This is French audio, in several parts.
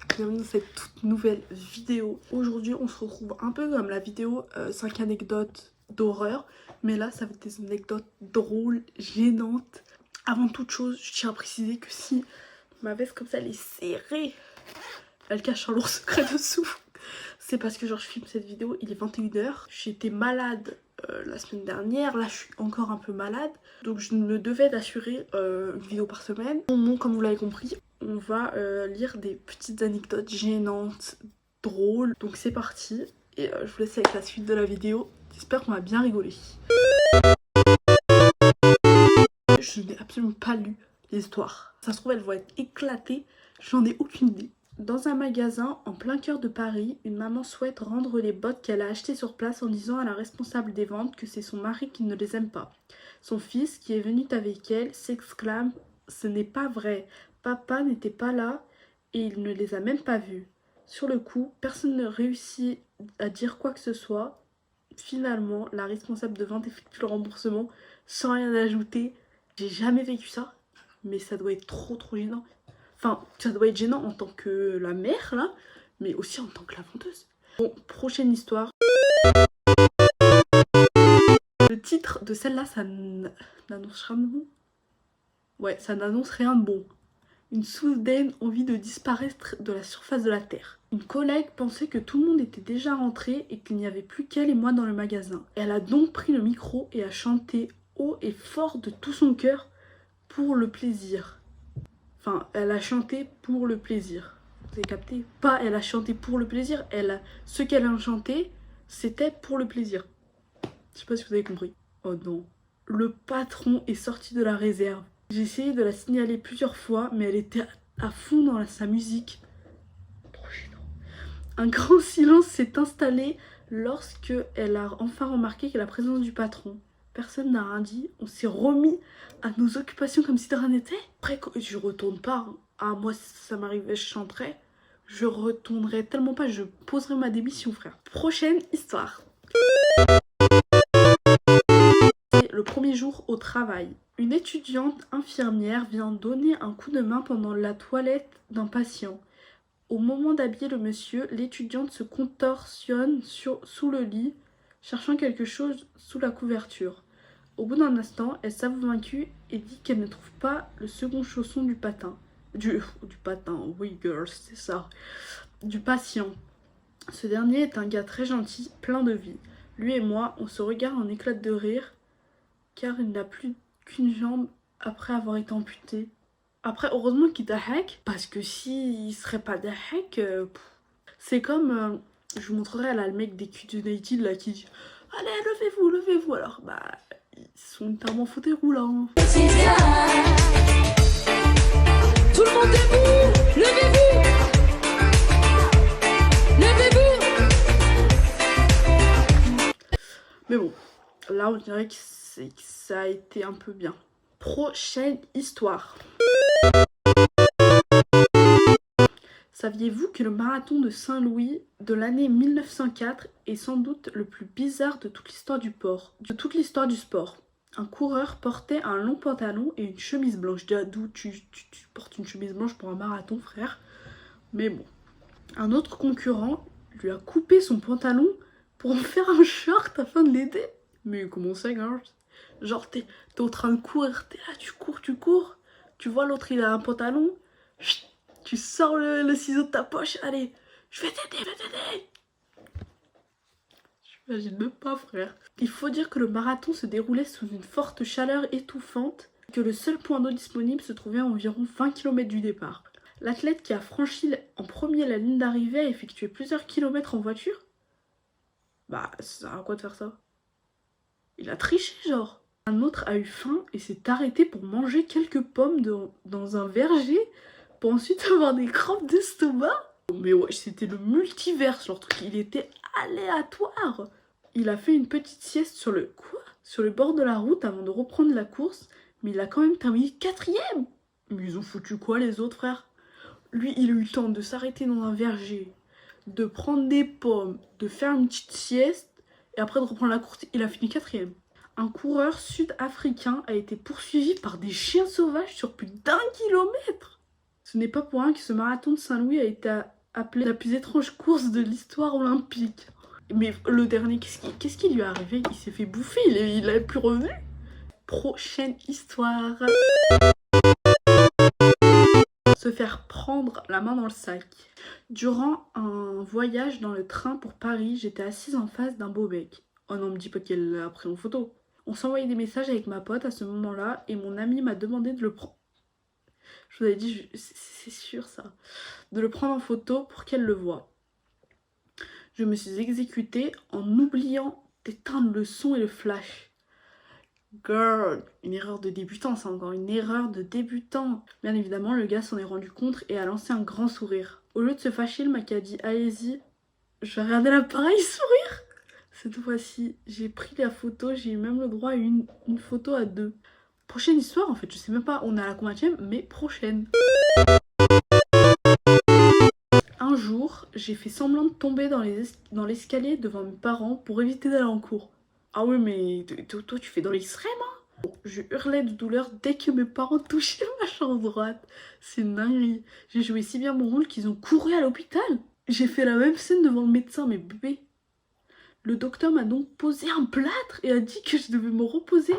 bienvenue dans cette toute nouvelle vidéo. Aujourd'hui on se retrouve un peu comme la vidéo 5 anecdotes d'horreur, mais là ça va être des anecdotes drôles, gênantes. Avant toute chose, je tiens à préciser que si ma veste comme ça elle est serrée, elle cache un lourd secret dessous, c'est parce que genre je filme cette vidéo, il est 21h, j'étais malade la semaine dernière, là je suis encore un peu malade, donc je me devais d'assurer une vidéo par semaine. Bon, comme vous l'avez compris, on va lire des petites anecdotes gênantes, drôles, donc c'est parti, et je vous laisse avec la suite de la vidéo, j'espère qu'on va bien rigoler. Je n'ai absolument pas lu l'histoire, ça se trouve elle va être éclatée, j'en ai aucune idée. Dans un magasin en plein cœur de Paris, une maman souhaite rendre les bottes qu'elle a achetées sur place en disant à la responsable des ventes que c'est son mari qui ne les aime pas. Son fils, qui est venu avec elle, s'exclame « Ce n'est pas vrai, papa n'était pas là et il ne les a même pas vus. » Sur le coup, personne ne réussit à dire quoi que ce soit. Finalement, la responsable de vente effectue le remboursement sans rien ajouter. J'ai jamais vécu ça, mais ça doit être trop gênant. Enfin, ça doit être gênant en tant que la mère, là, mais aussi en tant que la vendeuse. Bon, prochaine histoire. Le titre de celle-là, ça n'annonce rien de bon. Ouais, ça n'annonce rien de bon. Une soudaine envie de disparaître de la surface de la Terre. Une collègue pensait que tout le monde était déjà rentré et qu'il n'y avait plus qu'elle et moi dans le magasin. Elle a donc pris le micro et a chanté haut et fort de tout son cœur pour le plaisir. Enfin, elle a chanté pour le plaisir. Vous avez capté? Pas elle a chanté pour le plaisir, ce qu'elle a chanté, c'était pour le plaisir. Je sais pas si vous avez compris. Oh non. Le patron est sorti de la réserve. J'ai essayé de la signaler plusieurs fois, mais elle était à fond dans sa musique. Trop gênant. Un grand silence s'est installé lorsque elle a enfin remarqué la présence du patron. Personne n'a rien dit, on s'est remis à nos occupations comme si de rien n'était. Après, je retourne pas, hein. Ah, moi, si ça m'arrivait, je chanterais. Je retournerais tellement pas, je poserais ma démission, frère. Prochaine histoire. C'est le premier jour au travail. Une étudiante infirmière vient donner un coup de main pendant la toilette d'un patient. Au moment d'habiller le monsieur, l'étudiante se contorsionne sous le lit, cherchant quelque chose sous la couverture. Au bout d'un instant, elle s'avoue vaincue et dit qu'elle ne trouve pas le second chausson du patin. Du patin, oui girls, c'est ça. Du patient. Ce dernier est un gars très gentil, plein de vie. Lui et moi, on se regarde en éclate de rire, car il n'a plus qu'une jambe après avoir été amputé. Après, heureusement qu'il hack, parce que s'il serait pas hack, c'est comme, je vous montrerai là le mec des Q United là qui dit allez levez-vous, alors bah ils sont littéralement fauteuils là. Hein. Tout le monde debout, levez-vous, levez-vous. Mais bon, là on dirait que ça a été un peu bien. Prochaine histoire. Saviez-vous que le marathon de Saint-Louis de l'année 1904 est sans doute le plus bizarre de toute l'histoire du sport? Un coureur portait un long pantalon et une chemise blanche. D'où tu portes une chemise blanche pour un marathon, frère? Mais bon. Un autre concurrent lui a coupé son pantalon pour en faire un short afin de l'aider. Mais comment ça, girls? Genre, t'es en train de courir, t'es là, tu cours. Tu vois l'autre, il a un pantalon. Chut, tu sors le ciseau de ta poche. Allez, je vais t'aider. J'imagine même pas, frère. Il faut dire que le marathon se déroulait sous une forte chaleur étouffante et que le seul point d'eau disponible se trouvait à environ 20 km du départ. L'athlète qui a franchi en premier la ligne d'arrivée a effectué plusieurs kilomètres en voiture. Bah, ça sert à quoi de faire ça? Il a triché, genre. Un autre a eu faim et s'est arrêté pour manger quelques pommes dans un verger pour ensuite avoir des crampes d'estomac. Mais ouais, c'était le multiverse, leur truc, il était aléatoire. Il a fait une petite sieste sur le bord de la route avant de reprendre la course, mais il a quand même terminé 4ème. Mais ils ont foutu quoi les autres, frères? Lui, il a eu le temps de s'arrêter dans un verger, de prendre des pommes, de faire une petite sieste, et après de reprendre la course, il a fini 4ème. Un coureur sud-africain a été poursuivi par des chiens sauvages sur plus d'1 kilomètre. Ce n'est pas pour rien que ce marathon de Saint-Louis a été appelé la plus étrange course de l'histoire olympique. Mais le dernier, qu'est-ce qui lui est arrivé? Il s'est fait bouffer, il est plus revenu. Prochaine histoire. Se faire prendre la main dans le sac. Durant un voyage dans le train pour Paris, j'étais assise en face d'un beau mec. Oh non, me dis pas qu'elle l'a pris en photo. On s'envoyait des messages avec ma pote à ce moment-là et mon amie m'a demandé de le prendre. Je vous avais dit, c'est sûr ça. De le prendre en photo pour qu'elle le voie. Je me suis exécutée en oubliant d'éteindre le son et le flash. Girl, une erreur de débutant, c'est encore une erreur de débutant. Bien évidemment, le gars s'en est rendu compte et a lancé un grand sourire. Au lieu de se fâcher, le mec a dit « Allez-y ». Je regardais l'appareil sourire. Cette fois-ci, j'ai pris la photo, j'ai eu même le droit à une photo à deux. Prochaine histoire, en fait, je sais même pas, on est à la combienième, mais prochaine. Un jour, j'ai fait semblant de tomber dans l'escalier devant mes parents pour éviter d'aller en cours. Ah oui, mais toi, tu fais dans l'extrême, hein? Je hurlais de douleur dès que mes parents touchaient ma jambe droite. C'est une dinguerie. J'ai joué si bien mon rôle qu'ils ont couru à l'hôpital. J'ai fait la même scène devant le médecin, mais bébé. Le docteur m'a donc posé un plâtre et a dit que je devais me reposer.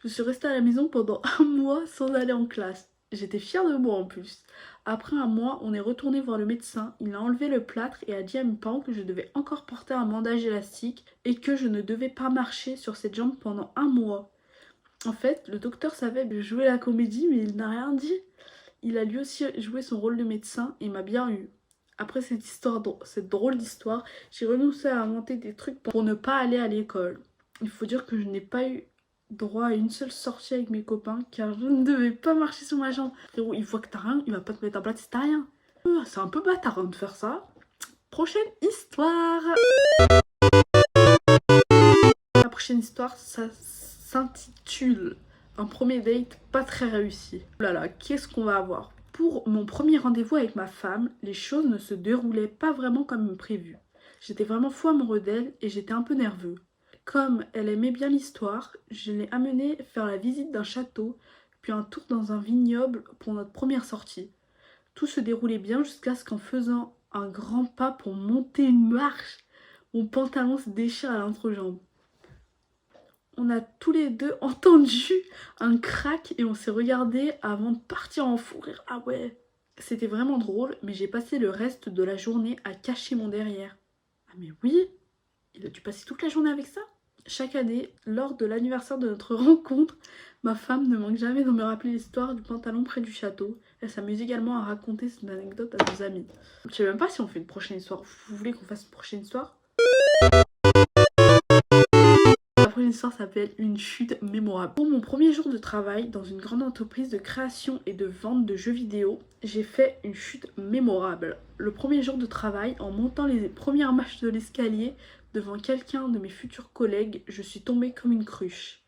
Je suis restée à la maison pendant un mois sans aller en classe. J'étais fière de moi en plus. Après un mois, on est retourné voir le médecin. Il a enlevé le plâtre et a dit à mes parents que je devais encore porter un bandage élastique et que je ne devais pas marcher sur cette jambe pendant un mois. En fait, le docteur savait que je jouais la comédie, mais il n'a rien dit. Il a lui aussi joué son rôle de médecin et m'a bien eu. Après cette drôle d'histoire, j'ai renoncé à inventer des trucs pour ne pas aller à l'école. Il faut dire que je n'ai pas eu droit à une seule sortie avec mes copains car je ne devais pas marcher sur ma jambe. Frérot, il voit que t'as rien, il va pas te mettre à plat si t'as rien. C'est un peu bâtard de faire ça. Prochaine histoire. La prochaine histoire, ça s'intitule Un premier date pas très réussi. Oh là là, qu'est-ce qu'on va avoir? Pour mon premier rendez-vous avec ma femme, les choses ne se déroulaient pas vraiment comme prévu. J'étais vraiment fou amoureux d'elle et j'étais un peu nerveux. Comme elle aimait bien l'histoire, je l'ai amenée faire la visite d'un château, puis un tour dans un vignoble pour notre première sortie. Tout se déroulait bien jusqu'à ce qu'en faisant un grand pas pour monter une marche, mon pantalon se déchire à l'entrejambe. On a tous les deux entendu un crack et on s'est regardé avant de partir en fou rire. Ah ouais, c'était vraiment drôle, mais j'ai passé le reste de la journée à cacher mon derrière. Ah mais oui, il a dû passer toute la journée avec ça. Chaque année, lors de l'anniversaire de notre rencontre, ma femme ne manque jamais de me rappeler l'histoire du pantalon près du château. Elle s'amuse également à raconter cette anecdote à nos amis. Je sais même pas si on fait une prochaine histoire. Vous voulez qu'on fasse une prochaine histoire? La prochaine histoire s'appelle Une chute mémorable. Pour mon premier jour de travail dans une grande entreprise de création et de vente de jeux vidéo, j'ai fait une chute mémorable. Le premier jour de travail, en montant les premières marches de l'escalier, devant quelqu'un de mes futurs collègues, je suis tombée comme une cruche.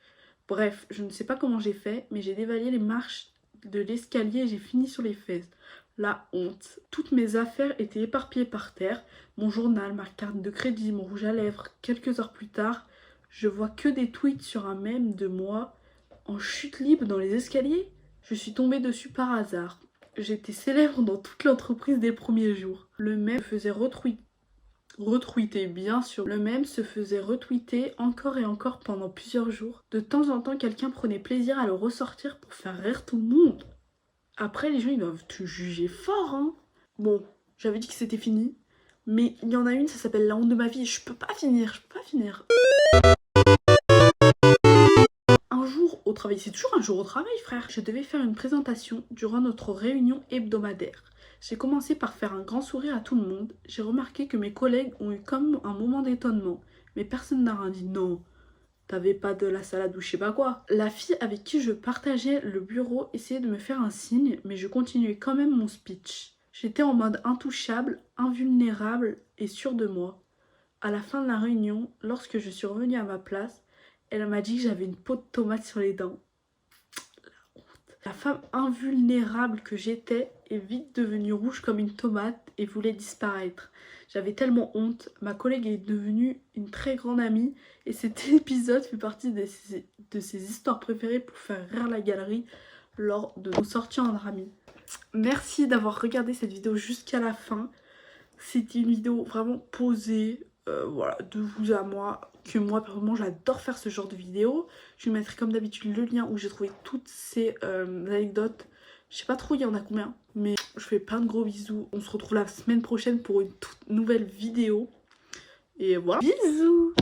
Bref, je ne sais pas comment j'ai fait, mais j'ai dévalé les marches de l'escalier et j'ai fini sur les fesses. La honte. Toutes mes affaires étaient éparpillées par terre. Mon journal, ma carte de crédit, mon rouge à lèvres. Quelques heures plus tard, je vois que des tweets sur un mème de moi en chute libre dans les escaliers. Je suis tombée dessus par hasard. J'étais célèbre dans toute l'entreprise des premiers jours. Le mème faisait retweeter, bien sûr. Le même se faisait retweeter encore et encore pendant plusieurs jours. De temps en temps, quelqu'un prenait plaisir à le ressortir pour faire rire tout le monde. Après, les gens, ils doivent te juger fort, hein. Bon, j'avais dit que c'était fini. Mais il y en a une, ça s'appelle La honte de ma vie. Je peux pas finir. Un jour au travail, c'est toujours un jour au travail, frère. Je devais faire une présentation durant notre réunion hebdomadaire. J'ai commencé par faire un grand sourire à tout le monde. J'ai remarqué que mes collègues ont eu comme un moment d'étonnement. Mais personne n'a rien dit. Non, t'avais pas de la salade ou je sais pas quoi. La fille avec qui je partageais le bureau essayait de me faire un signe, mais je continuais quand même mon speech. J'étais en mode intouchable, invulnérable et sûre de moi. À la fin de la réunion, lorsque je suis revenue à ma place, elle m'a dit que j'avais une peau de tomate sur les dents. La femme invulnérable que j'étais est vite devenue rouge comme une tomate et voulait disparaître. J'avais tellement honte. Ma collègue est devenue une très grande amie et cet épisode fait partie de ses histoires préférées pour faire rire la galerie lors de nos sorties entre amis. merci d'avoir regardé cette vidéo jusqu'à la fin. C'était une vidéo vraiment posée, voilà, de vous à moi, que moi personnellement j'adore faire ce genre de vidéo. Je vous mettrai comme d'habitude le lien où j'ai trouvé toutes ces anecdotes. Je sais pas trop il y en a combien, mais je fais plein de gros bisous. On se retrouve la semaine prochaine pour une toute nouvelle vidéo. Et voilà, bisous.